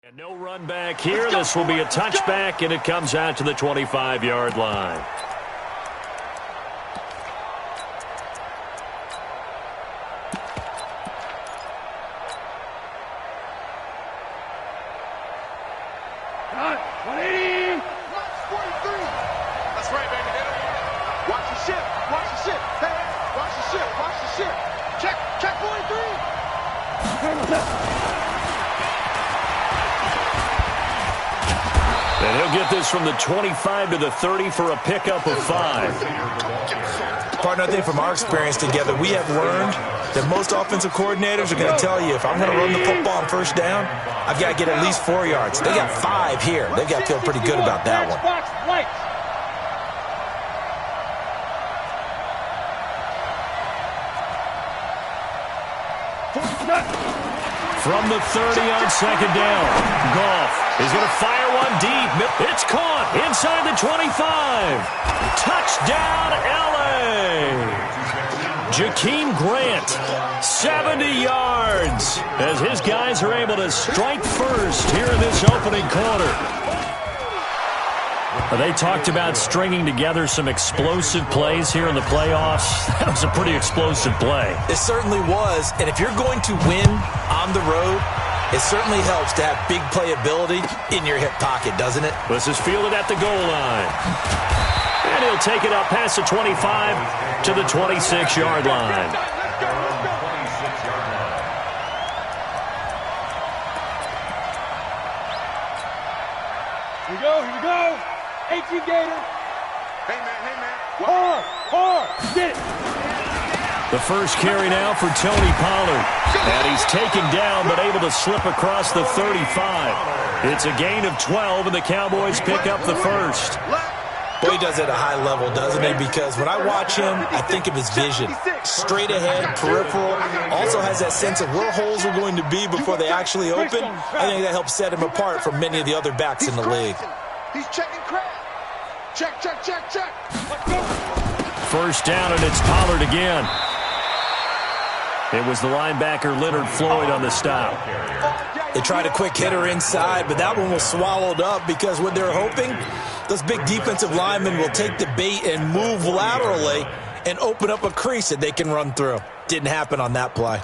And no run back here. This will be a touchback, and it comes out to the 25-yard line. And he'll get this from the 25 to the 30 for a pickup of 5. Partner, I think from our experience together, we have learned that most offensive coordinators are going to tell you, if I'm going to run the football on first down, I've got to get at least 4 yards. They got 5 here. They've got to feel pretty good about that one. From the 30 on second down, Goff is going to fire one deep. It's caught inside the 25. Touchdown, L.A. Jakeem Grant, 70 yards, as his guys are able to strike first here in this opening quarter. They talked about stringing together some explosive plays here in the playoffs. That was a pretty explosive play. It certainly was, and if you're going to win on the road, it certainly helps to have big playability in your hip pocket, doesn't it? This is fielded at the goal line. And he'll take it up past the 25 to the 26-yard line. Here we go. 18 Gator. Hey, man. Hard. Get it. The first carry now for Tony Pollard. And he's taken down but able to slip across the 35. It's a gain of 12, and the Cowboys pick up the first. Boy, he does it at a high level, doesn't he? Because when I watch him, I think of his vision. Straight ahead, peripheral. Also has that sense of where holes are going to be before they actually open. I think that helps set him apart from many of the other backs in the league. He's checking crap. Check. Let's go. First down, and it's Pollard again. It was the linebacker Leonard Floyd on the stop. They tried a quick hitter inside, but that one was swallowed up because what they're hoping, those big defensive linemen will take the bait and move laterally and open up a crease that they can run through. Didn't happen on that play.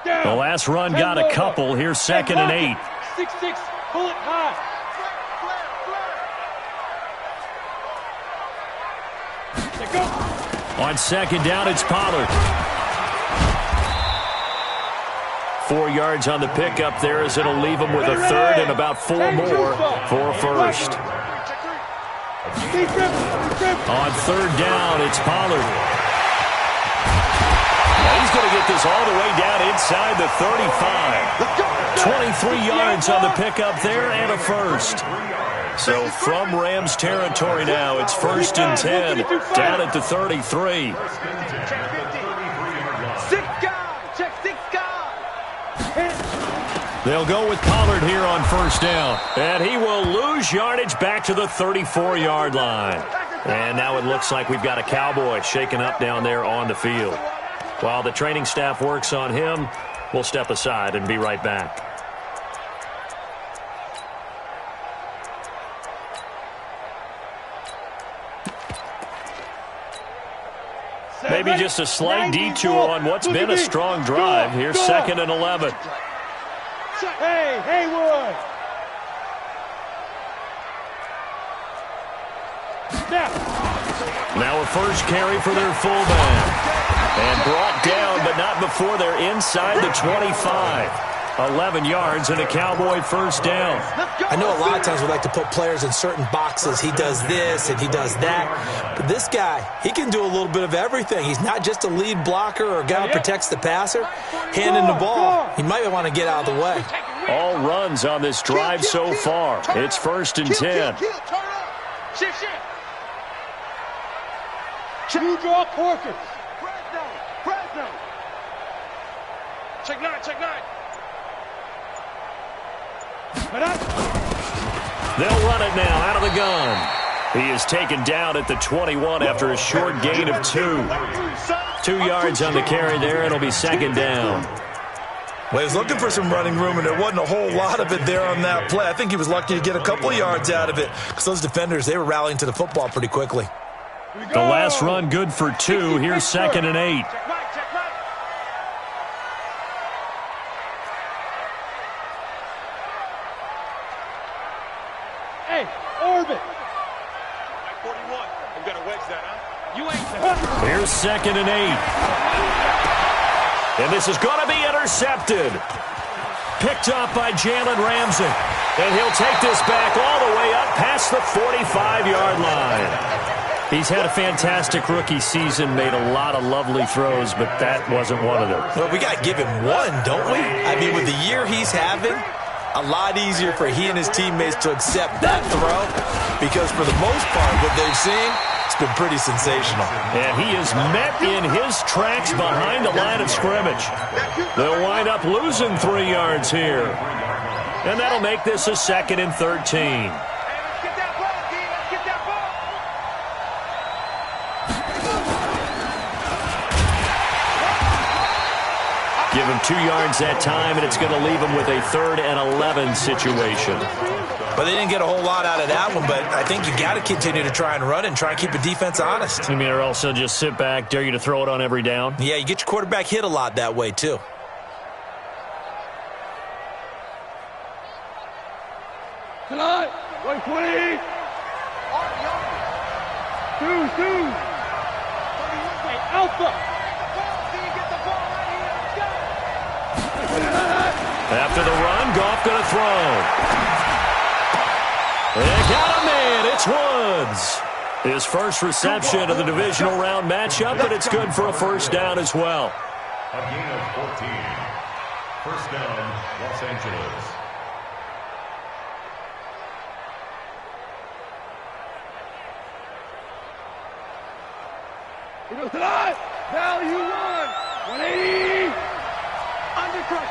The last run got a couple. Here's 2nd and 8. 6-6, pull it high. On second down, it's Pollard. 4 yards on the pickup there, as it'll leave him with a third and about 4 more for a first. On third down, it's Pollard. He's going to get this all the way down inside the 35. 23 yards on the pickup there and a first. So from Rams territory now, it's 1st and 10 down at the 33. They'll go with Pollard here on first down. And he will lose yardage back to the 34-yard line. And now it looks like we've got a Cowboy shaken up down there on the field. While the training staff works on him, we'll step aside and be right back. Maybe just a slight detour on what's been a strong drive. Here's 2nd and 11. Hey, Haywood. Now a first carry for their fullback. And brought down, but not before they're inside the 25. 11 yards and a Cowboy first down. I know a lot of times we like to put players in certain boxes. He does this and he does that. But this guy, he can do a little bit of everything. He's not just a lead blocker or a guy who protects the passer. Handing the ball, he might want to get out of the way. All runs on this drive so far. It's 1st and 10. Two draw Corker. Fresno. Check 9. They'll run it now out of the gun. He is taken down at the 21 after a short gain of 2. 2 yards on the carry there. It'll be second down. Well, he was looking for some running room, and there wasn't a whole lot of it there on that play. I think he was lucky to get a couple of yards out of it because those defenders, they were rallying to the football pretty quickly. The last run good for 2. Here's second and 8. Hey, orbit. 41. I'm going to wedge that, huh? You ain't. Here's second and 8. And this is going to be intercepted. Picked up by Jalen Ramsey. And he'll take this back all the way up past the 45-yard line. He's had a fantastic rookie season, made a lot of lovely throws, but that wasn't one of them. Well, we got to give him one, don't we? I mean, with the year he's having, a lot easier for he and his teammates to accept that throw because for the most part, what they've seen, it's been pretty sensational. And he is met in his tracks behind the line of scrimmage. They'll wind up losing 3 yards here. And that'll make this a second and 13. Give him 2 yards that time, and it's going to leave him with a 3rd and 11 situation. But they didn't get a whole lot out of that one, but I think you got to continue to try and run and try and keep the defense honest. I mean, or also just sit back, dare you to throw it on every down? Yeah, you get your quarterback hit a lot that way, too. Tonight, 120. 2. Hey, Alpha. After the run, Goff going to throw. They got a man. It's Woods. His first reception of the divisional round matchup, but it's good for a first down as well. A gain of 14. First down, Los Angeles. He goes tonight. Value 180. Undercut.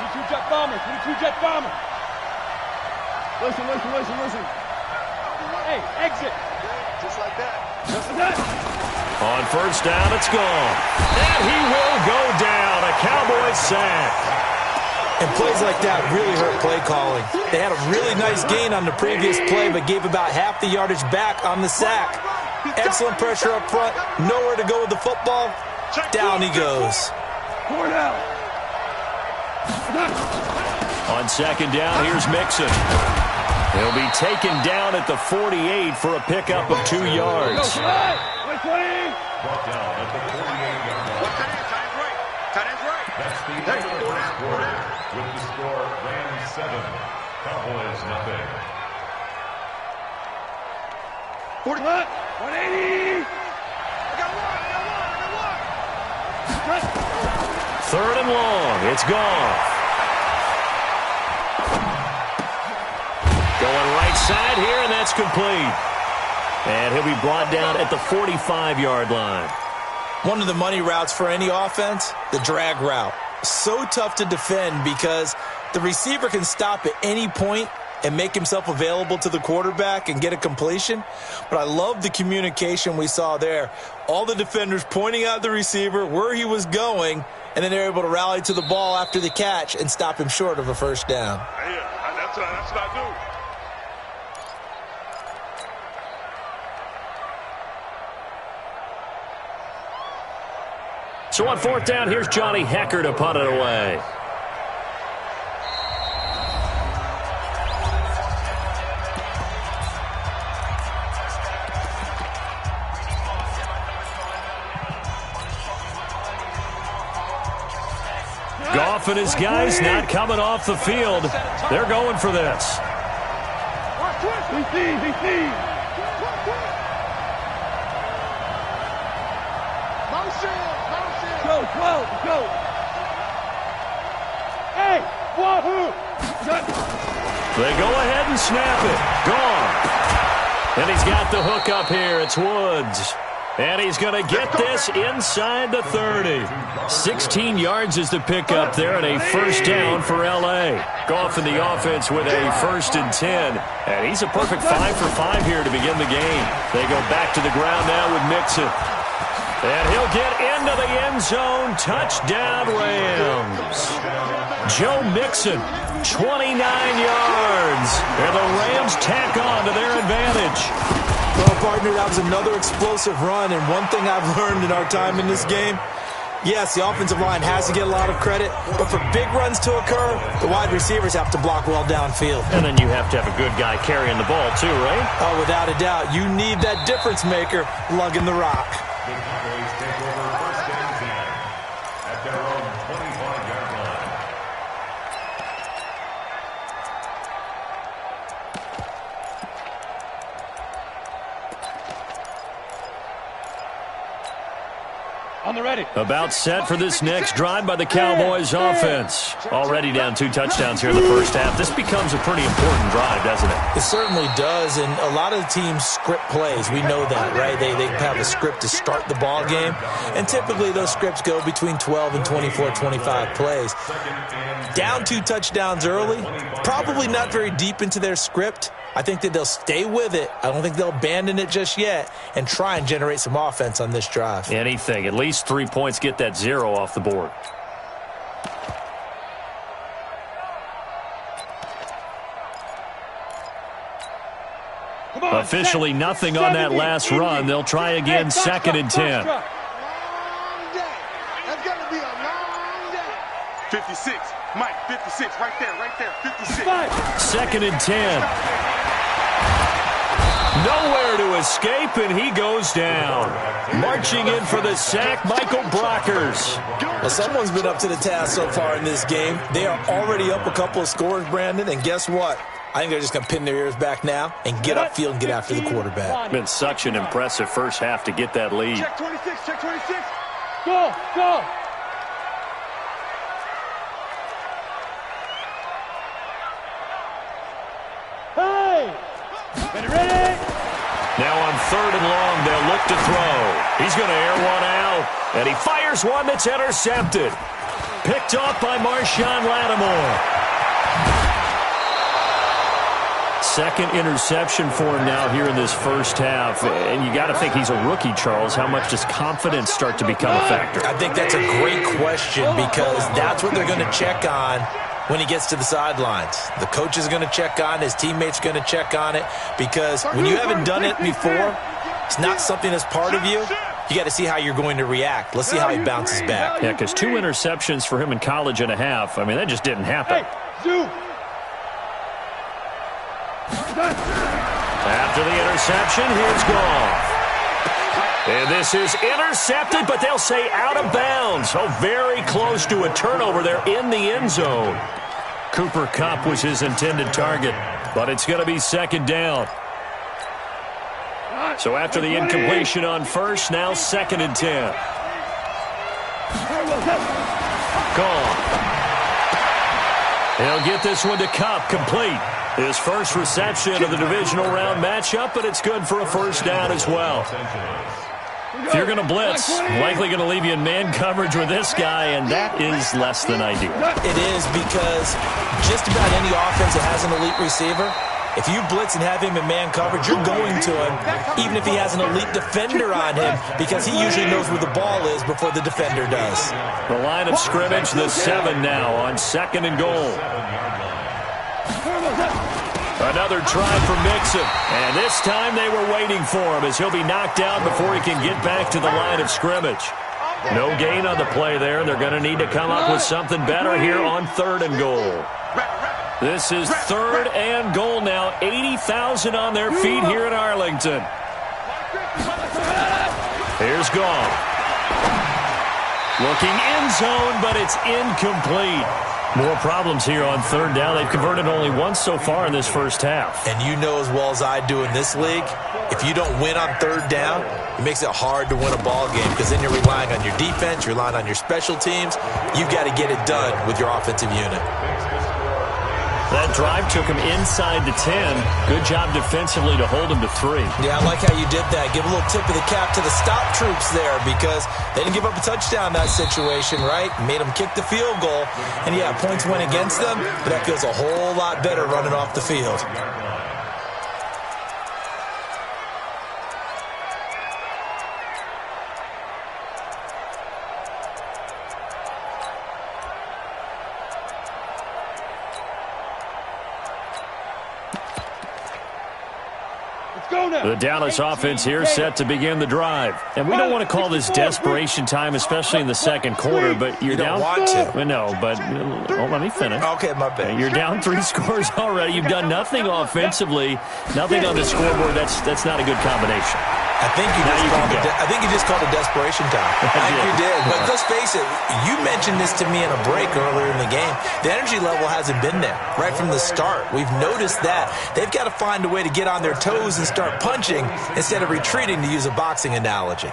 22 jet bomber. Listen. Hey, exit. Just like that. Just like that. On first down, it's gone. And he will go down. A Cowboys sack. And plays like that really hurt play calling. They had a really nice gain on the previous play, but gave about half the yardage back on the sack. Excellent pressure up front. Nowhere to go with the football. Down he goes. 4 down. On second down, here's Mixon. He'll be taken down at the 48 for a pickup of 2 yards. Brought down at the 48-yard line. Tight end's right. That's the end of the first quarter. With the score, Rams 7, Cowboys nothing. 180. I got one. 3rd and long. It's gone. Going right side here, and that's complete. And he'll be brought down at the 45-yard line. One of the money routes for any offense, the drag route. So tough to defend because the receiver can stop at any point and make himself available to the quarterback and get a completion. But I love the communication we saw there. All the defenders pointing out the receiver, where he was going, and then they're able to rally to the ball after the catch and stop him short of a first down. Yeah, that's what I do. So on 4th down, here's Johnny Hecker to punt it away. Goff and his guys not coming off the field. They're going for this. Go. Hey, wahoo! They go ahead and snap it. Gone. And he's got the hook up here. It's Woods. And he's going to get this inside the 30. 16 yards is the pickup there and a first down for L.A. Goff in the offense with a 1st and 10. And he's a perfect 5 for 5 here to begin the game. They go back to the ground now with Mixon. And he'll get into the end zone. Touchdown, Rams. Joe Mixon, 29 yards. And the Rams tack on to their advantage. Well, partner, that was another explosive run, and one thing I've learned in our time in this game, yes, the offensive line has to get a lot of credit, but for big runs to occur, the wide receivers have to block well downfield. And then you have to have a good guy carrying the ball too, right? Oh, without a doubt. You need that difference maker lugging the rock. The Cowboys take over 1st and 10 at their own 25-yard line. On the ready. About set for this next drive by the Cowboys offense. Already down 2 touchdowns here in the first half. This becomes a pretty important drive, doesn't it? It certainly does, and a lot of the teams script plays. We know that, right? They have a script to start the ball game, and typically those scripts go between 12 and 24, 25 plays. Down 2 touchdowns early, probably not very deep into their script. I think that they'll stay with it. I don't think they'll abandon it just yet and try and generate some offense on this drive. Anything. At least 3 points, get that 0 off the board. Officially nothing on that last run. They'll try again, 2nd and 10. That's going to be a long day. 56. Mike, 56. Right there. 56. 2nd and 10. Nowhere to escape, and he goes down. Marching in for the sack, Michael Brockers. Well, someone's been up to the task so far in this game. They are already up a couple of scores, Brandon, and guess what? I think they're just going to pin their ears back now and get upfield and get after the quarterback. Been such an impressive first half to get that lead. Check 26. Check 26. Go. Hey! Ready? Now on 3rd and long, they'll look to throw. He's going to air one out, and he fires one that's intercepted. Picked off by Marshawn Lattimore. 2nd interception for him now here in this first half. And you got to think he's a rookie, Charles. How much does confidence start to become a factor? I think that's a great question because that's what they're going to check on when he gets to the sidelines. The coach is going to check on, his teammates are going to check on it, because when you haven't done it before, it's not something that's part of you. You got to see how you're going to react. Let's see how he bounces back. Yeah, because 2 interceptions for him in college and a half. I mean, that just didn't happen. After the interception, here's Goff. And this is intercepted, but they'll say out of bounds. So very close to a turnover there in the end zone. Cooper Kupp was his intended target, but it's going to be 2nd down. So after the incompletion on 1st, now 2nd and 10. Gone. He'll get this one to Kupp, complete. His first reception of the divisional round matchup, but it's good for a first down as well. If you're going to blitz, likely going to leave you in man coverage with this guy, and that is less than ideal. It is, because just about any offense that has an elite receiver, if you blitz and have him in man coverage, you're going to him, even if he has an elite defender on him, because he usually knows where the ball is before the defender does. The line of scrimmage, the 7 now on 2nd and goal. Another try for Mixon, and this time they were waiting for him as he'll be knocked down before he can get back to the line of scrimmage. No gain on the play there. They're going to need to come up with something better here on 3rd and goal. This is 3rd and goal now. 80,000 on their feet here in Arlington. Here's Goff. Looking end zone, but it's incomplete. More problems here on 3rd down. They've converted only once so far in this first half. And you know as well as I do in this league, if you don't win on 3rd down, it makes it hard to win a ball game, because then you're relying on your defense, you're relying on your special teams. You've got to get it done with your offensive unit. That drive took him inside the 10. Good job defensively to hold him to 3. Yeah, I like how you did that. Give a little tip of the cap to the stop troops there because they didn't give up a touchdown in that situation, right? Made them kick the field goal. And, yeah, points went against them, but that feels a whole lot better running off the field. The Dallas offense here set to begin the drive. And we don't want to call this desperation time, especially in the second quarter, but you're down. You don't want to. No, but let me finish. Okay, my bad. You're down 3 scores already. You've done nothing offensively, nothing on the scoreboard. That's not a good combination. I think you just called it desperation time. I think you did. But let's face it, you mentioned this to me in a break earlier in the game. The energy level hasn't been there right from the start. We've noticed that. They've got to find a way to get on their toes and start punching instead of retreating, to use a boxing analogy.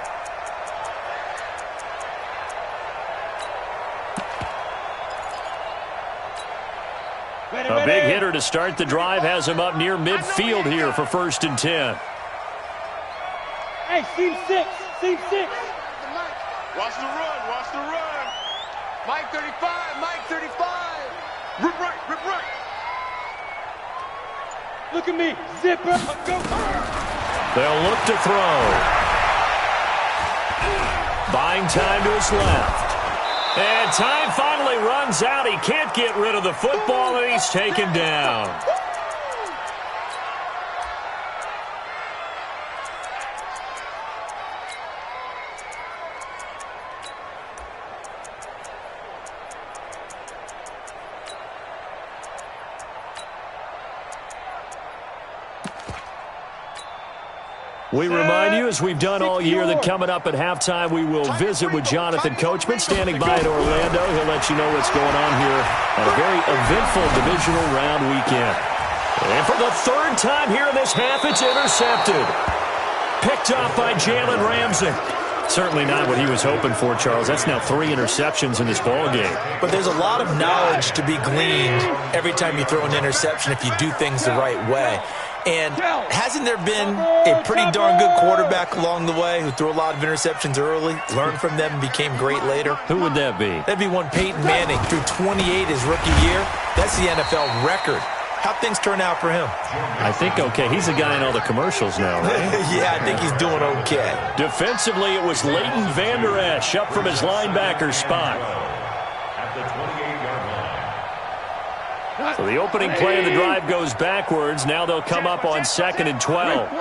A big hitter to start the drive has him up near midfield here for 1st and 10. Hey, seam 6. Watch the run. Mike 35. Rip right. Look at me, zipper, go. They'll look to throw. Buying time to his left. And time finally runs out. He can't get rid of the football, and he's taken down. We remind you, as we've done all year, that coming up at halftime, we will visit with Jonathan Coachman standing by at Orlando. He'll let you know what's going on here at a very eventful divisional round weekend. And for the 3rd time here in this half, it's intercepted. Picked off by Jalen Ramsey. Certainly not what he was hoping for, Charles. That's now 3 interceptions in this ball game. But there's a lot of knowledge to be gleaned every time you throw an interception if you do things the right way. And hasn't there been a pretty darn good quarterback along the way who threw a lot of interceptions early, learned from them, and became great later? Who would that be? That'd be one Peyton Manning. Threw 28 his rookie year. That's the NFL record. How'd things turn out for him? I think okay. He's the guy in all the commercials now, right? Yeah, I think he's doing okay. Defensively, it was Leighton Vander Esch up from his linebacker spot. At the 28-yard line. So the opening play of the drive goes backwards. Now they'll come up on 2nd and 12.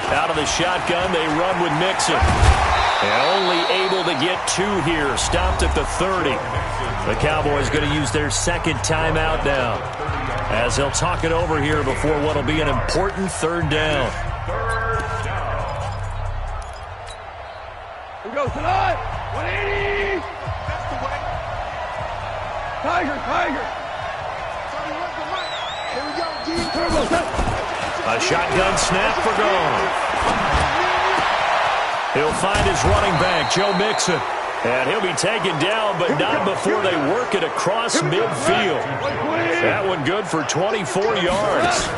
Out of the shotgun, they run with Mixon. And only able to get 2 here. Stopped at the 30. The Cowboys going to use their 2nd timeout now, as they'll talk it over here before what will be an important 3rd down. Here we go tonight. 180. That's the way. Tiger. Here we go, D. A shotgun snap for Goff. He'll find his running back, Joe Mixon. And he'll be taken down, but not before they work it across midfield. That one good for 24 yards.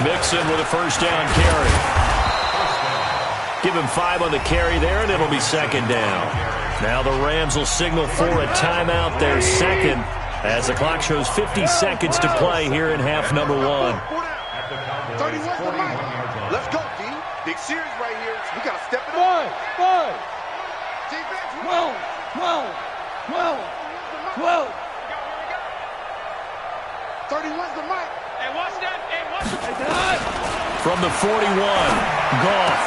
Mixon with a 1st down carry. Give him 5 on the carry there, and it'll be 2nd down. Now the Rams will signal for a timeout, their 2nd, as the clock shows 50 seconds to play here in half number 1. 31's the mic. Let's go, D. Big series right here. We got to step it up. 5. Defense, 12. 31's the mic. Hey, watch that. From the 41, Goff.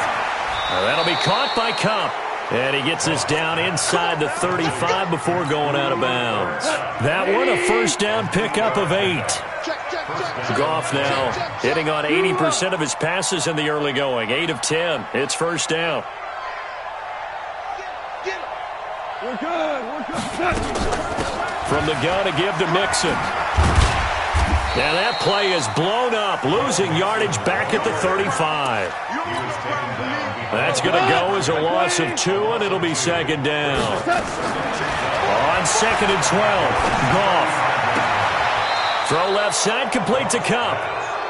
That'll be caught by Kupp. And he gets this down inside the 35 before going out of bounds. That one, a 1st down pickup of 8. Goff now hitting on 80% of his passes in the early going. 8 of 10. It's 1st down. We're good. From the gun to give to Mixon. Now that play is blown up, losing yardage back at the 35. That's going to go as a loss of 2, and it'll be second down. On 2nd and 12, Goff. Throw left side, complete to Kupp.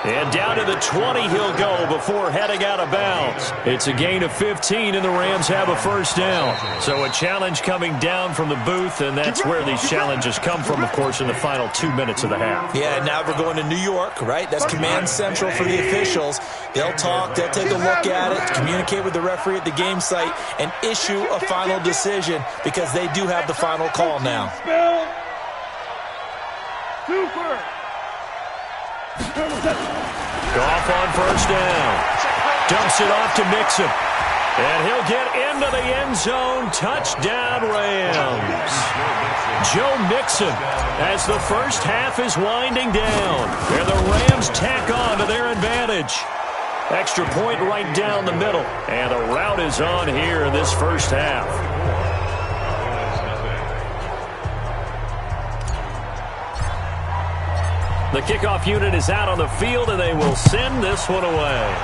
And down to the 20 he'll go before heading out of bounds. It's a gain of 15, and the Rams have a first down. So a challenge coming down from the booth, and that's where these challenges come from, of course, in the final 2 minutes of the half. Yeah, now we're going to New York, right? That's command central for the officials. They'll talk, they'll take a look at it, communicate with the referee at the game site, and issue a final decision because they do have the final call now. Goff on first down. Dumps it off to Mixon. And he'll get into the end zone. Touchdown, Rams. Joe Mixon as the first half is winding down. And the Rams tack on to their advantage. Extra point right down the middle. And a rout is on here in this first half. The kickoff unit is out on the field, and they will send this one away.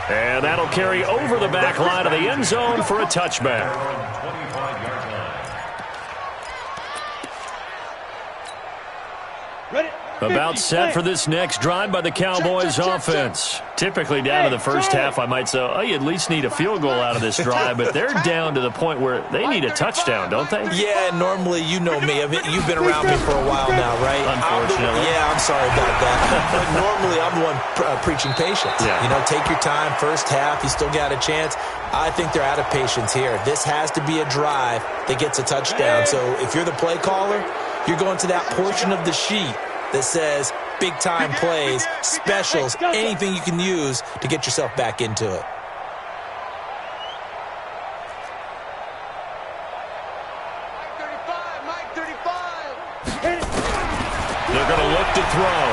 And that'll carry over the back line of the end zone for a touchback. About set for this next drive by the Cowboys offense. Typically down to the first half, I might say, oh, you at least need a field goal out of this drive, but they're down to the point where they need a touchdown, don't they? Yeah, normally, you know me. You've been around me for a while now, right? Unfortunately. I'm sorry about that. But normally, I'm the one preaching patience. Yeah. You know, take your time. First half, you still got a chance. I think they're out of patience here. This has to be a drive that gets a touchdown. So if you're the play caller, you're going to that portion of the sheet that says big-time plays, specials, anything you can use to get yourself back into it. Mike 35. They're going to look to throw.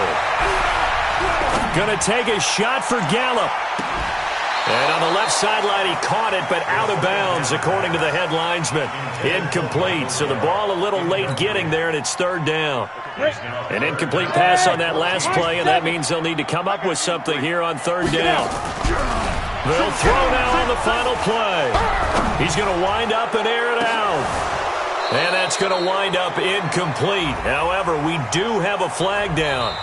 Going to take a shot for Gallup. And on the left sideline, he caught it, but out of bounds, according to the head linesman. Incomplete, so the ball a little late getting there, and it's third down. An incomplete pass on that last play, and that means they'll need to come up with something here on third down. They'll throw now on the final play. He's going to wind up and air it out. And that's going to wind up incomplete. However, we do have a flag down.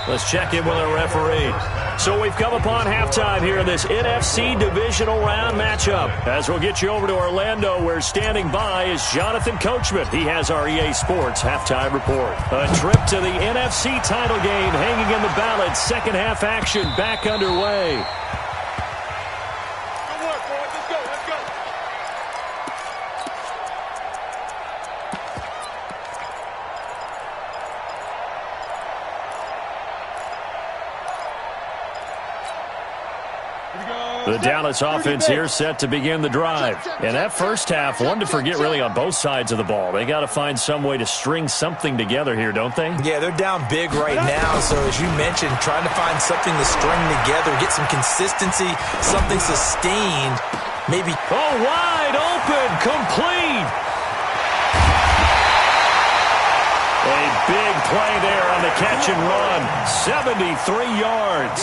Let's check in with our referee. So we've come upon halftime here in this NFC divisional round matchup. As we'll get you over to Orlando, where standing by is Jonathan Coachman. He has our EA Sports halftime report. A trip to the NFC title game hanging in the balance. Second half action back underway. The Dallas offense here set to begin the drive. And that first half, one to forget really on both sides of the ball. They got to find some way to string something together here, don't they? Yeah, they're down big right now. So as you mentioned, trying to find something to string together, get some consistency, something sustained. Maybe. Oh, wide open, complete. A big play there on the catch and run. 73 yards.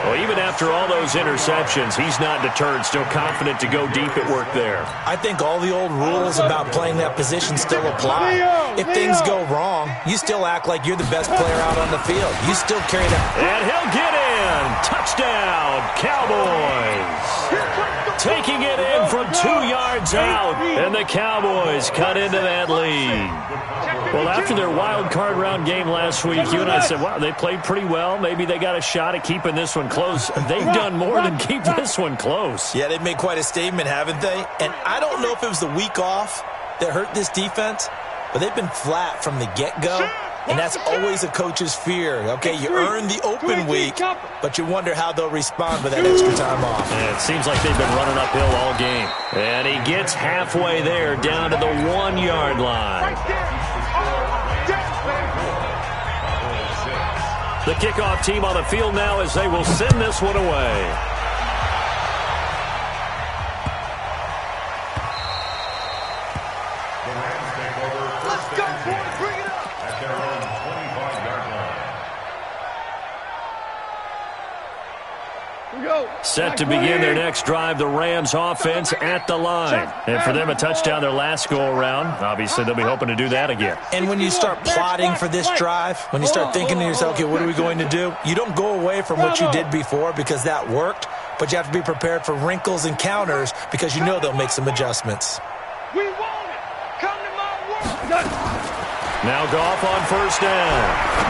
Well, even after all those interceptions, he's not deterred, still confident to go deep at work there. I think all the old rules about playing that position still apply. If things go wrong, you still act like you're the best player out on the field. You still carry that. And he'll get in. Touchdown, Cowboys. Taking it in from 2 yards out, and the Cowboys cut into that lead. Well, after their wild card round game last week, you and I said, wow, they played pretty well. Maybe they got a shot at keeping this one close. They've done more than keep this one close. Yeah, they've made quite a statement, haven't they? And I don't know if it was the week off that hurt this defense, but they've been flat from the get-go. And that's always a coach's fear. Okay, you earn the open week, but you wonder how they'll respond with that extra time off. And it seems like they've been running uphill all game. And he gets halfway there, down to the 1 yard line. The kickoff team on the field now as they will send this one away. Let's go, boys. Set to begin their next drive, the Rams offense at the line. And for them, a touchdown their last go-around. Obviously, they'll be hoping to do that again. And when you start plotting for this drive, when you start thinking to yourself, okay, what are we going to do? You don't go away from what you did before because that worked, but you have to be prepared for wrinkles and counters because you know they'll make some adjustments. We want it. Come to my world. Now Goff on first down.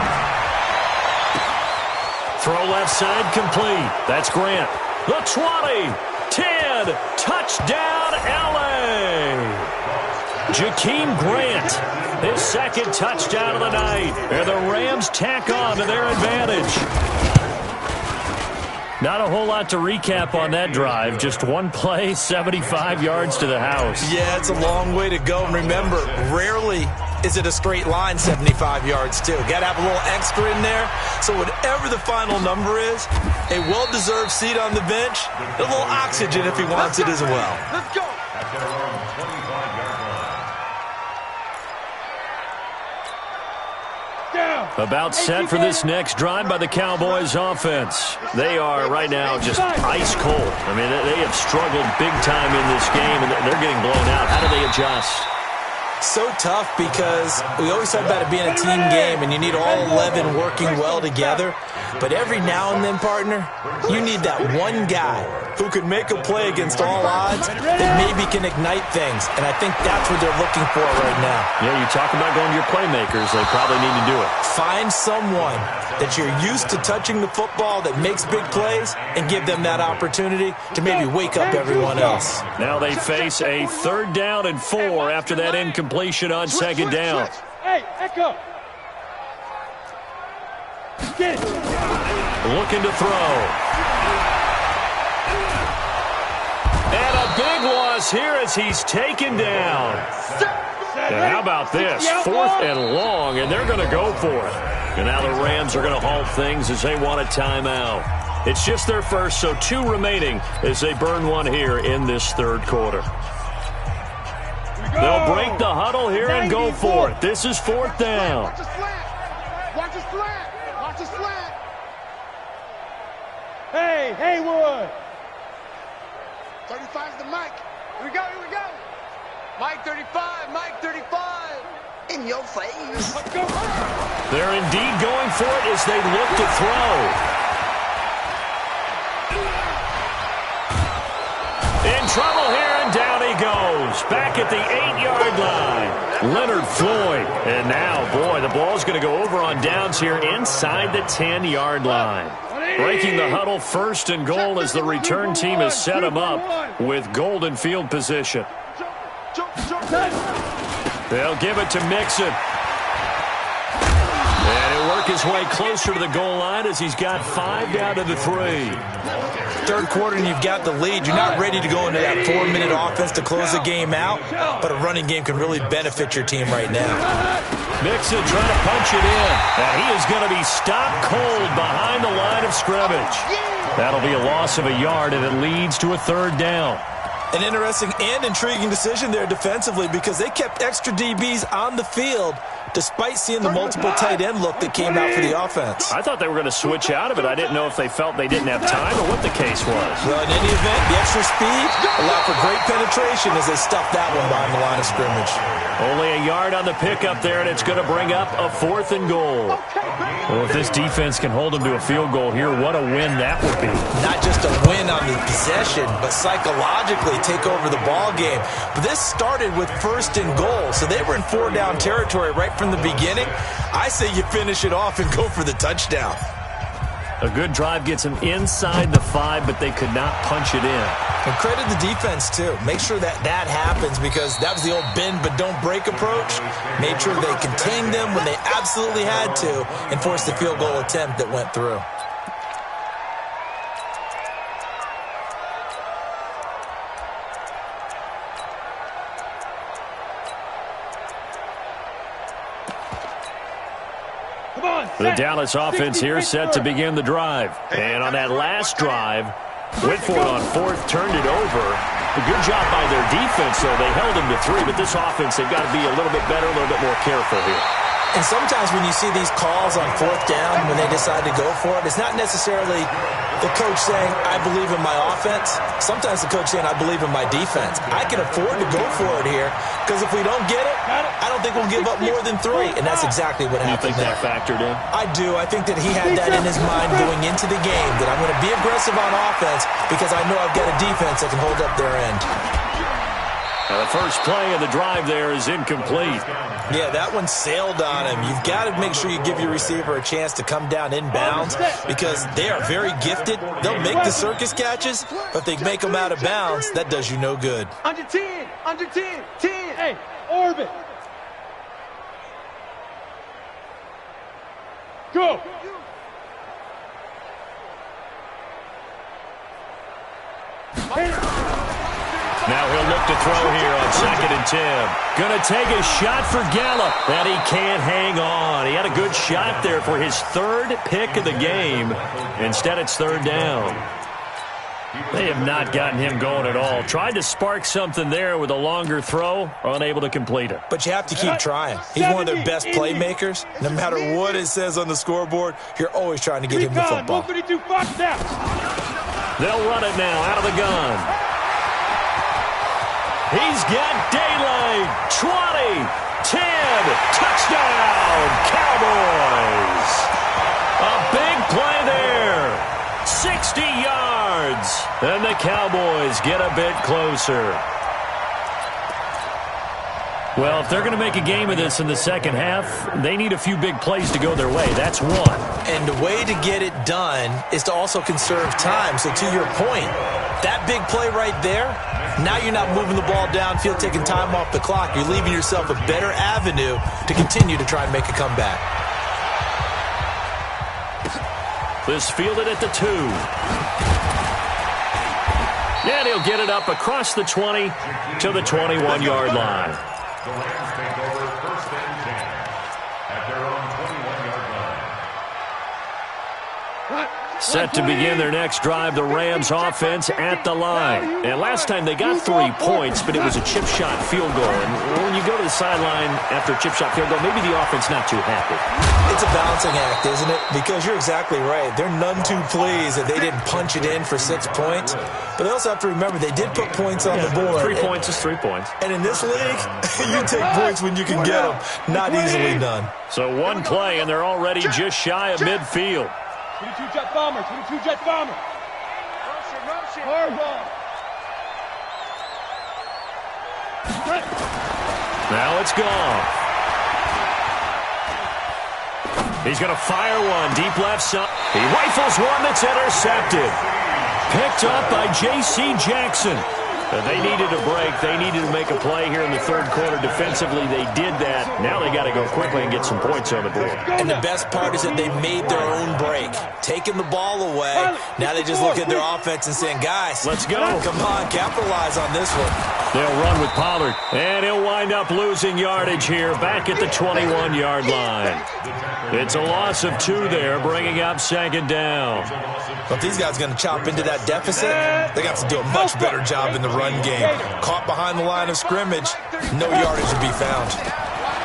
Throw left side complete. That's Grant. The 20, 10, touchdown LA. Jakeem Grant, his second touchdown of the night. And the Rams tack on to their advantage. Not a whole lot to recap on that drive. Just one play, 75 yards to the house. Yeah, it's a long way to go. And remember, rarely is it a straight line 75 yards, too. Got to have a little extra in there. So whatever the final number is, a well-deserved seat on the bench, a little oxygen if he wants it as well. Let's go. At their own 25-yard line. About set for this next drive by the Cowboys offense. They are right now just ice cold. I mean, they have struggled big time in this game, and they're getting blown out. How do they adjust? So tough because we always talk about it being a team game and you need all 11 working well together. But every now and then, partner, you need that one guy who can make a play against all odds that maybe can ignite things. And I think that's what they're looking for right now. Yeah, you talk about going to your playmakers. They probably need to do it. Find someone that you're used to touching the football that makes big plays and give them that opportunity to maybe wake up everyone else. Now they face a 3rd down and 4 after that incompletion on 2nd down. Hey, Echo. Get it. Looking to throw. And a big loss here as he's taken down. And how about this? 4th and long, and they're going to go for it. And now the Rams are going to halt things as they want a timeout. It's just their first, so 2 remaining as they burn one here in this 3rd quarter. They'll break the huddle here and go for it. This is 4th down. Watch the slant. Watch the slant. Watch the slant. Hey, Haywood. 35's the mic. Here we go. Here we go. Mike 35. Mike 35. In your face. Let's go. They're indeed going for it as they look to throw. In trouble here, and down he goes. Back at the 8-yard line. Leonard Floyd. And now, boy, the ball's going to go over on downs here inside the 10-yard line. Breaking the huddle, 1st and goal as the return team has set him up with golden field position. They'll give it to Mixon. And he'll work his way closer to the goal line as he's got 5 down to the 3. 3rd quarter and you've got the lead. You're not ready to go into that 4-minute offense to close the game out, but a running game can really benefit your team right now. Mixon trying to punch it in. And he is going to be stopped cold behind the line of scrimmage. That'll be a loss of a yard, and it leads to a 3rd down. An interesting and intriguing decision there defensively because they kept extra DBs on the field despite seeing the multiple tight end look that came out for the offense. I thought they were going to switch out of it. I didn't know if they felt they didn't have time or what the case was. Well, in any event, the extra speed allowed for great penetration as they stuffed that one behind the line of scrimmage. Only a yard on the pickup there, and it's going to bring up a 4th and goal. Well, if this defense can hold them to a field goal here, what a win that would be. Not just a win on the possession, but psychologically take over the ball game. But this started with 1st and goal, so they were in 4-down territory right from the beginning. I say you finish it off and go for the touchdown. A good drive gets them inside the 5, but they could not punch it in. And credit the defense, too. Make sure that happens because that was the old bend but don't break approach. Made sure they contained them when they absolutely had to and forced the field goal attempt that went through. The Dallas offense here set to begin the drive. And on that last drive, went for it on 4th, turned it over. A good job by their defense, though. They held him to 3, but this offense, they've got to be a little bit better, a little bit more careful here. And sometimes when you see these calls on fourth down, when they decide to go for it, it's not necessarily the coach saying, I believe in my offense. Sometimes the coach saying, I believe in my defense. I can afford to go for it here because if we don't get it, I don't think we'll give up more than 3. And that's exactly what happened there. You think that factored in? I do. I think that he had that in his mind going into the game, that I'm going to be aggressive on offense because I know I've got a defense that can hold up their end. Now the first play of the drive there is incomplete. Yeah, that one sailed on him. You've got to make sure you give your receiver a chance to come down inbounds because they are very gifted. They'll make the circus catches, but they make them out of bounds. That does you no good. Under 10, under 10, 10. Hey, orbit. Go. Now he'll look to throw here on 2nd and 10. Going to take a shot for Gallup, and he can't hang on. He had a good shot there for his 3rd pick of the game. Instead, it's 3rd down. They have not gotten him going at all. Tried to spark something there with a longer throw, unable to complete it. But you have to keep trying. He's one of their best playmakers. No matter what it says on the scoreboard, you're always trying to get him the football. They'll run it now out of the gun. He's got daylight. 20, 10, touchdown, Cowboys. A big play there. 60 yards. And the Cowboys get a bit closer. Well, if they're going to make a game of this in the second half, they need a few big plays to go their way. That's one. And the way to get it done is to also conserve time. So to your point, that big play right there, now you're not moving the ball downfield, taking time off the clock. You're leaving yourself a better avenue to continue to try and make a comeback. This fielded at the 2. And he'll get it up across the 20 to the 21-yard line. The Rams take over 1st and 10 at their own 21-yard line. Set to begin their next drive, the Rams offense at the line. And last time they got 3 points, but it was a chip shot field goal. And when you go to the sideline after a chip shot field goal, maybe the offense not too happy. It's a balancing act, isn't it? Because you're exactly right. They're none too pleased that they didn't punch it in for 6 points. But they also have to remember they did put points on the board. 3 points is 3 points. And in this league, you take points when you can get them. Not easily done. So one play, and they're already just shy of midfield. 22 jet bomber, 22 jet bomber. Motion. Hardball. Now it's gone. He's going to fire one deep left side. He rifles one that's intercepted. Picked up by J.C. Jackson. They needed a break. They needed to make a play here in the 3rd quarter. Defensively, they did that. Now they got to go quickly and get some points on the board. And the best part is that they made their own break. Taking the ball away. Now they just look at their offense and saying, guys, let's go. Come on, capitalize on this one. They'll run with Pollard. And he'll wind up losing yardage here back at the 21-yard line. It's a loss of 2 there, bringing up 2nd down. But if these guys are going to chop into that deficit, they got to do a much better job in the run game. Caught behind the line of scrimmage, no yardage to be found.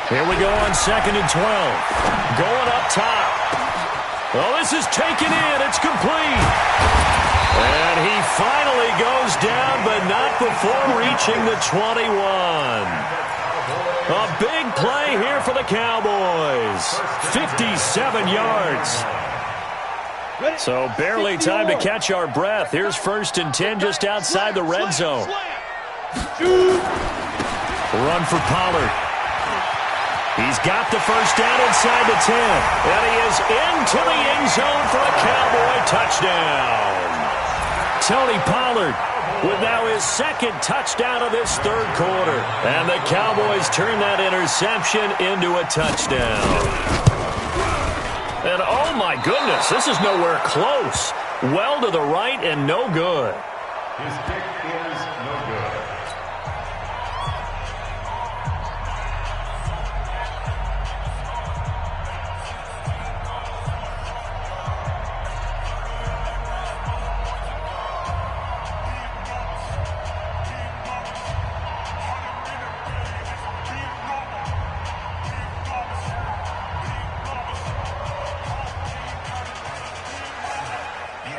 Here we go on 2nd and 12. Going up top. Oh, this is taken in. It's complete. And he finally goes down, but not before reaching the 21. A big play here for the Cowboys. 57 yards. So barely time to catch our breath. Here's 1st and 10 just outside the red zone. Run for Pollard. He's got the 1st down inside the 10. And he is into the end zone for a Cowboy touchdown. Tony Pollard with now his 2nd touchdown of this 3rd quarter. And the Cowboys turn that interception into a touchdown. And oh my goodness, this is nowhere close. Well to the right and no good. His kick is no good.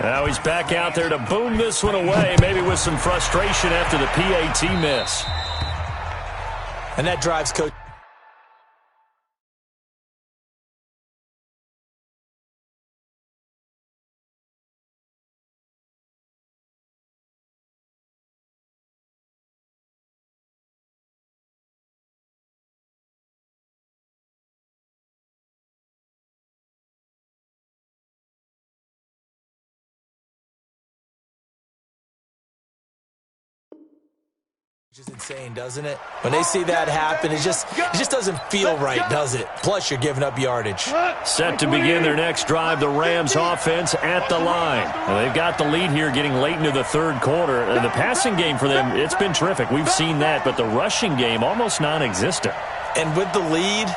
Now he's back out there to boom this one away, maybe with some frustration after the PAT miss. And that drives Coach. Which is insane, doesn't it? When they see that happen, it just doesn't feel right, does it? Plus, you're giving up yardage. Set to begin their next drive, the Rams offense at the line. Now, they've got the lead here getting late into the third quarter. And the passing game for them, it's been terrific. We've seen that, but the rushing game almost non-existent. And with the lead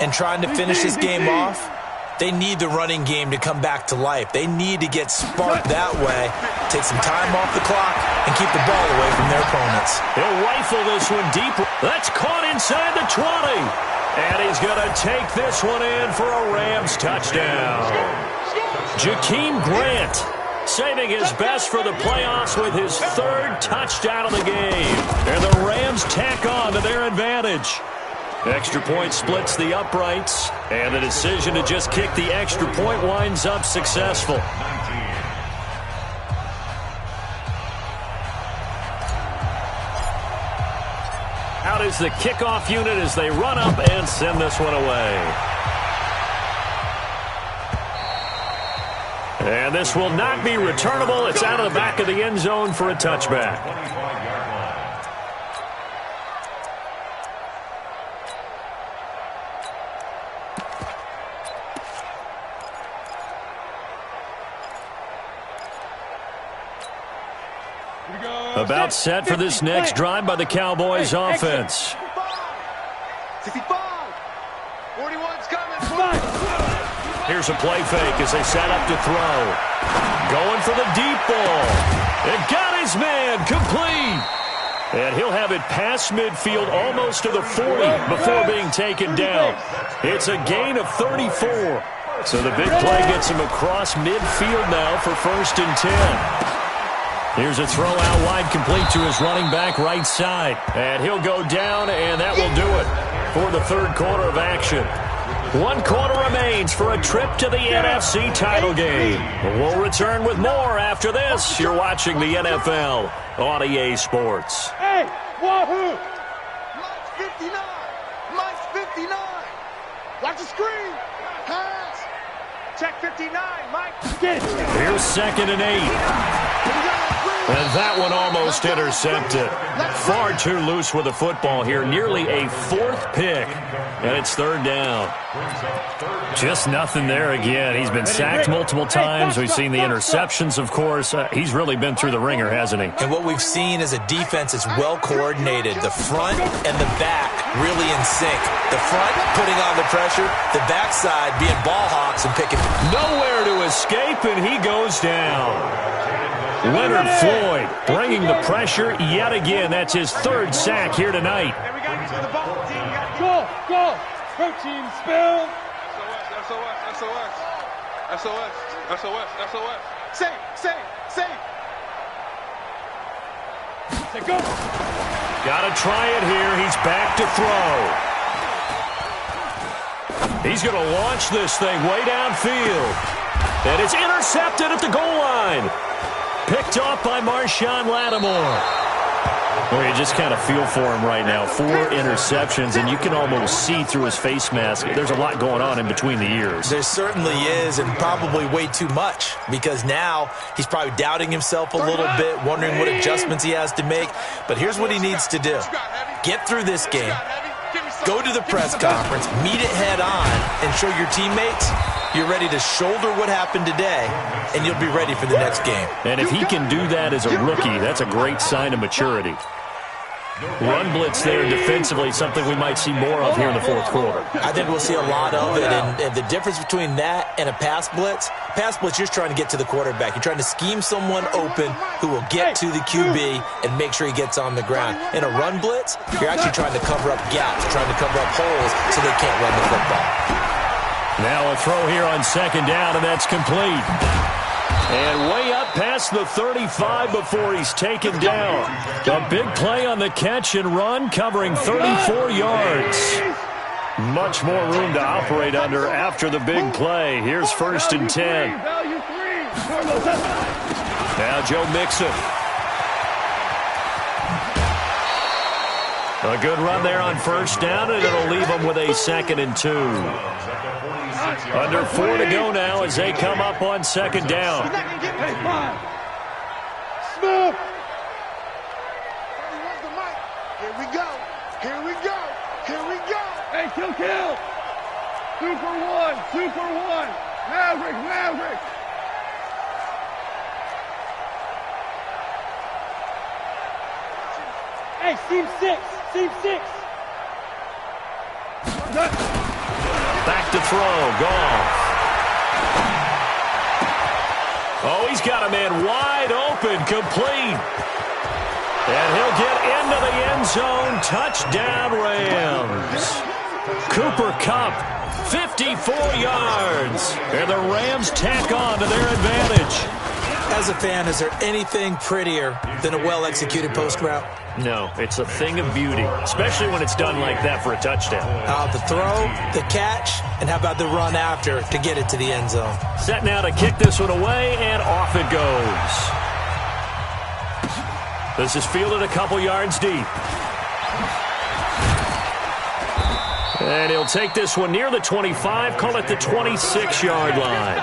and trying to finish this game off, they need the running game to come back to life. They need to get sparked that way, take some time off the clock, and keep the ball away from their opponents. He'll rifle this one deep. That's caught inside the 20. And he's going to take this one in for a Rams touchdown. Jakeem Grant saving his best for the playoffs with his third touchdown of the game. And the Rams tack on to their advantage. Extra point splits the uprights, and the decision to just kick the extra point winds up successful. Out is the kickoff unit as they run up and send this one away. And this will not be returnable. It's out of the back of the end zone for a touchback. About set for this next drive by the Cowboys offense. 65. 41's coming. Here's a play fake as they set up to throw. Going for the deep ball. It got his man complete. And he'll have it past midfield almost to the 40 before being taken down. It's a gain of 34. So the big play gets him across midfield now for 1st and 10. Here's a throw out wide, complete to his running back right side. And he'll go down, and that will do it for the third quarter of action. 1 quarter remains for a trip to the NFC title game. We'll return with more after this. You're watching the NFL on EA Sports. Hey, wahoo! Mike's 59. Mike's 59. Watch the screen. Pass. Check 59, Mike. Get it. Here's 2nd and 8. And that one almost intercepted. Far too loose with the football here. Nearly a 4th pick. And it's 3rd down. Just nothing there again. He's been sacked multiple times. We've seen the interceptions, of course. He's really been through the ringer, hasn't he? And what we've seen is a defense that's well coordinated. The front and the back really in sync. The front putting on the pressure. The backside being ball hawks and picking. Nowhere to escape, and he goes down. Leonard Floyd bringing the pressure yet again. That's his 3rd sack here tonight. And we got to the ball. Go. Protein spill. SOS. Safe. Say go. Got to try it here. He's back to throw. He's going to launch this thing way downfield. And it's intercepted at the goal line. Picked off by Marshawn Lattimore. Well, you just kind of feel for him right now. 4 interceptions, and you can almost see through his face mask. There's a lot going on in between the ears. There certainly is, and probably way too much, because now he's probably doubting himself a little bit, wondering what adjustments he has to make. But here's what he needs to do. Get through this game. Go to the press conference, meet it head on, and show your teammates you're ready to shoulder what happened today, and you'll be ready for the next game. And if he can do that as a rookie, that's a great sign of maturity. Run blitz there defensively, something we might see more of here in the 4th quarter. I think we'll see a lot of it, and the difference between that and a pass blitz, you're trying to get to the quarterback. You're trying to scheme someone open who will get to the QB and make sure he gets on the ground. In a run blitz, you're actually trying to cover up gaps, trying to cover up holes so they can't run the football. Now a throw here on 2nd down, and that's complete. And way up past the 35 before he's taken down. A big play on the catch and run, covering 34 yards. Much more room to operate under after the big play. Here's 1st and 10. Now Joe Mixon. A good run there on 1st down, and it'll leave them with a 2nd and 2. Under 4 to go now as they come up on 2nd down. Smith. Here we go. Here we go. Here we go. Hey, kill. 2 for 1. 2 for 1. Maverick. Hey, seam 6. Back to throw. Goff. Oh, he's got a man wide open. Complete. And he'll get into the end zone. Touchdown, Rams. Cooper Kupp, 54 yards. And the Rams tack on to their advantage. As a fan, is there anything prettier than a well-executed post route? No, it's a thing of beauty, especially when it's done like that for a touchdown. The throw, the catch, and how about the run after to get it to the end zone? Set now to kick this one away, and off it goes. This is fielded a couple yards deep. And he'll take this one near the 25, call it the 26-yard line.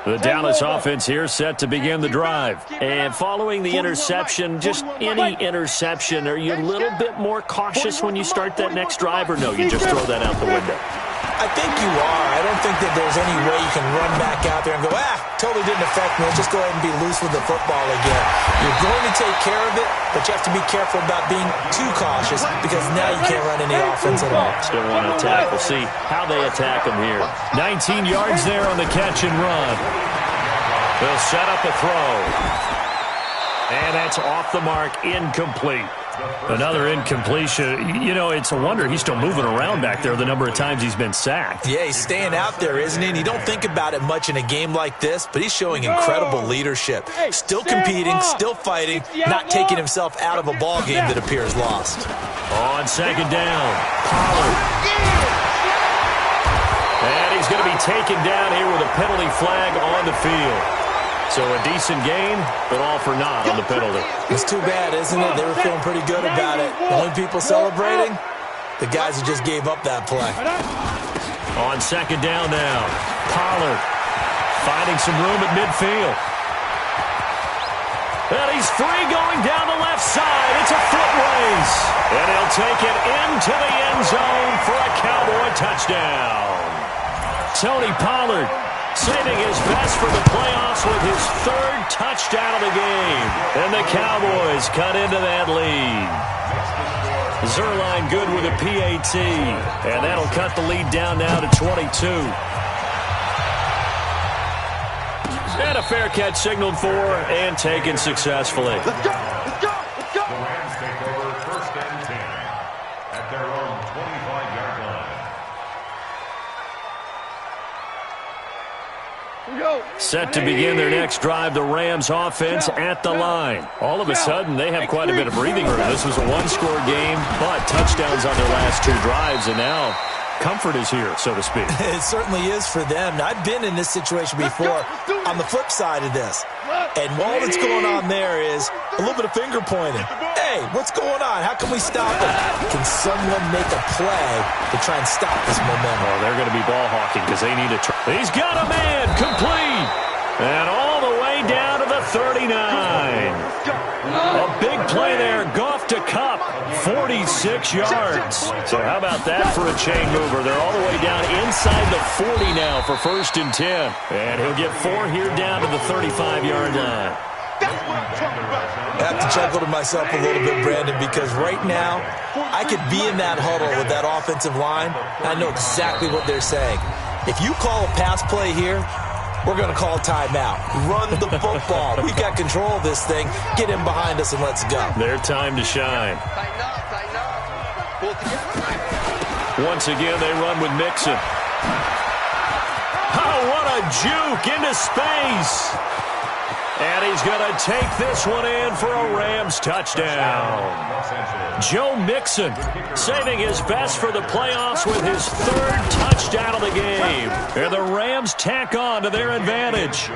The Dallas offense here set to begin the drive. And following the interception, just any interception, are you a little bit more cautious when you start that next drive, or no, you just throw that out the window? I think you are. I don't think that there's any way you can run back out there and go, totally didn't affect me. Let's just go ahead and be loose with the football again. You're going to take care of it, but you have to be careful about being too cautious because now you can't run any offense at all. Still want to attack. We'll see how they attack him here. 19 yards there on the catch and run. They'll set up a throw. And that's off the mark, incomplete. Another incompletion. You know, it's a wonder he's still moving around back there the number of times he's been sacked. Yeah, he's staying out there, isn't he? And you don't think about it much in a game like this, but he's showing incredible leadership. Still competing, still fighting, not taking himself out of a ball game that appears lost. On 2nd down, Pollard. And he's going to be taken down here with a penalty flag on the field. So a decent gain, but all for naught on the penalty. It's too bad, isn't it? They were feeling pretty good about it. The only people celebrating, the guys who just gave up that play. On 2nd down now, Pollard finding some room at midfield. And he's free going down the left side. It's a foot race. And he'll take it into the end zone for a Cowboy touchdown. Tony Pollard saving his best for the playoffs with his 3rd touchdown of the game. And the Cowboys cut into that lead. Zerline good with a PAT. And that'll cut the lead down now to 22. And a fair catch signaled for and taken successfully. The Rams take over 1st and 10 at their own 25-yard line. Set to begin their next drive, the Rams offense at the line. All of a sudden, they have quite a bit of breathing room. This was a one-score game, but touchdowns on their last 2 drives, and now comfort is here, so to speak. It certainly is for them. Now, I've been in this situation before on the flip side of this. And all that's going on there is a little bit of finger pointing. Hey, what's going on? How can we stop it? Can someone make a play to try and stop this momentum? Oh, they're going to be ball hawking because they need to try. He's got a man, complete. And all the way down to the 39. A big play there. Goff to Kupp, 46 yards. So how about that for a chain mover? They're all the way down inside the 40 now for 1st and 10. And he'll get 4 here down to the 35-yard line. I have to chuckle to myself a little bit, Brandon, because right now I could be in that huddle with that offensive line, and I know exactly what they're saying. If you call a pass play here, we're going to call timeout. Run the football. We've got control of this thing. Get him behind us and let's go. Their time to shine. Once again, they run with Mixon. Oh, what a juke into space. And he's going to take this one in for a Rams touchdown. Joe Mixon saving his best for the playoffs with his 3rd touchdown of the game. And the Rams tack on to their advantage.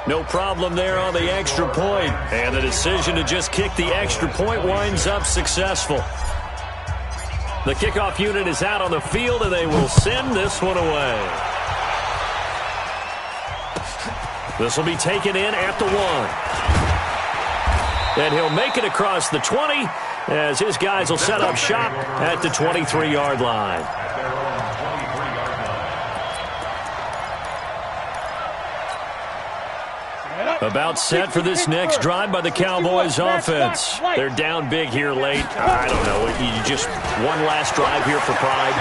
No problem there on the extra point. And the decision to just kick the extra point winds up successful. The kickoff unit is out on the field, and they will send this one away. This will be taken in at the 1. And he'll make it across the 20 as his guys will set up shop at the 23-yard line. About set for this next drive by the Cowboys offense. They're down big here late. I don't know. Just one last drive here for pride.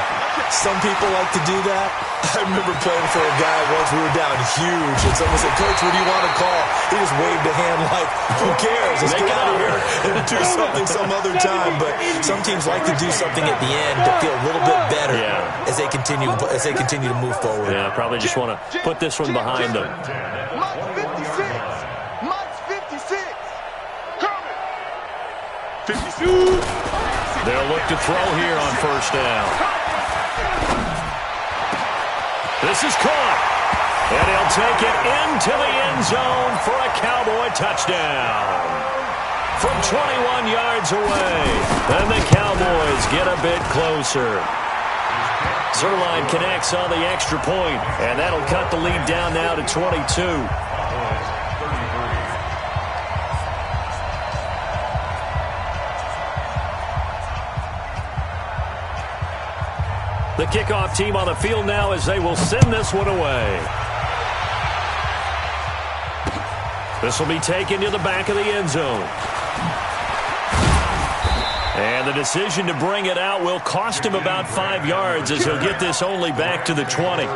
Some people like to do that. I remember playing for a guy once. We were down huge, and someone said, "Coach, what do you want to call?" He just waved a hand like, "Who cares? Let's get out of here and do something some other time." But some teams like to do something at the end to feel a little bit better as they continue to move forward. Yeah, probably just want to put this one behind them. They'll look to throw here on 1st down. This is caught. And he'll take it into the end zone for a Cowboy touchdown. From 21 yards away. And the Cowboys get a bit closer. Zerline connects on the extra point, and that'll cut the lead down now to 22. The kickoff team on the field now as they will send this one away. This will be taken to the back of the end zone. And the decision to bring it out will cost him about 5 yards as he'll get this only back to the 20.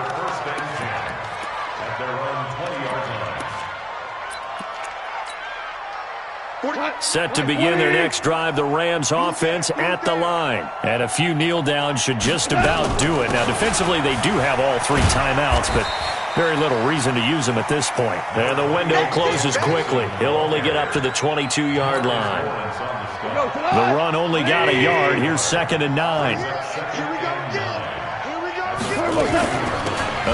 Set to begin their next drive, the Rams offense at the line. And a few kneel downs should just about do it. Now, defensively, they do have all 3 timeouts, but very little reason to use them at this point. And the window closes quickly. He'll only get up to the 22-yard line. The run only got a yard. Here's 2nd and 9.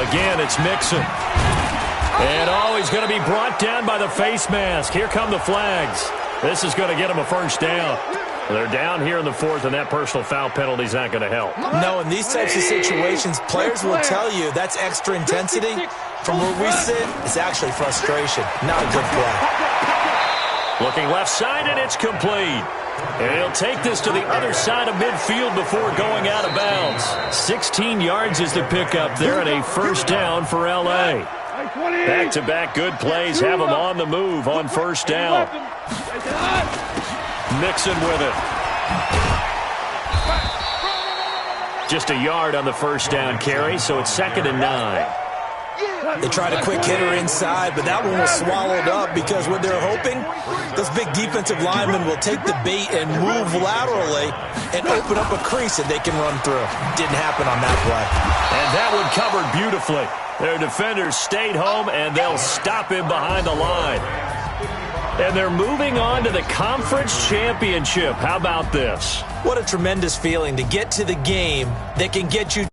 Again, it's Mixon. And, he's going to be brought down by the face mask. Here come the flags. This is going to get them a 1st down. They're down here in the 4th, and that personal foul penalty is not going to help. No, in these types of situations, players will tell you that's extra intensity. From where we sit, it's actually frustration. Not a good play. Looking left side, and it's complete. And he'll take this to the other side of midfield before going out of bounds. 16 yards is the pickup there, and a 1st down for L.A. Back-to-back good plays have them on the move on 1st down. Mixon with it. Just a yard on the 1st down carry, so it's 2nd and 9. They tried a quick hitter inside, but that one was swallowed up because what they're hoping, those big defensive linemen will take the bait and move laterally and open up a crease that they can run through. Didn't happen on that play. And that one covered beautifully. Their defenders stayed home, and they'll stop him behind the line. And they're moving on to the conference championship. How about this? What a tremendous feeling to get to the game that can get you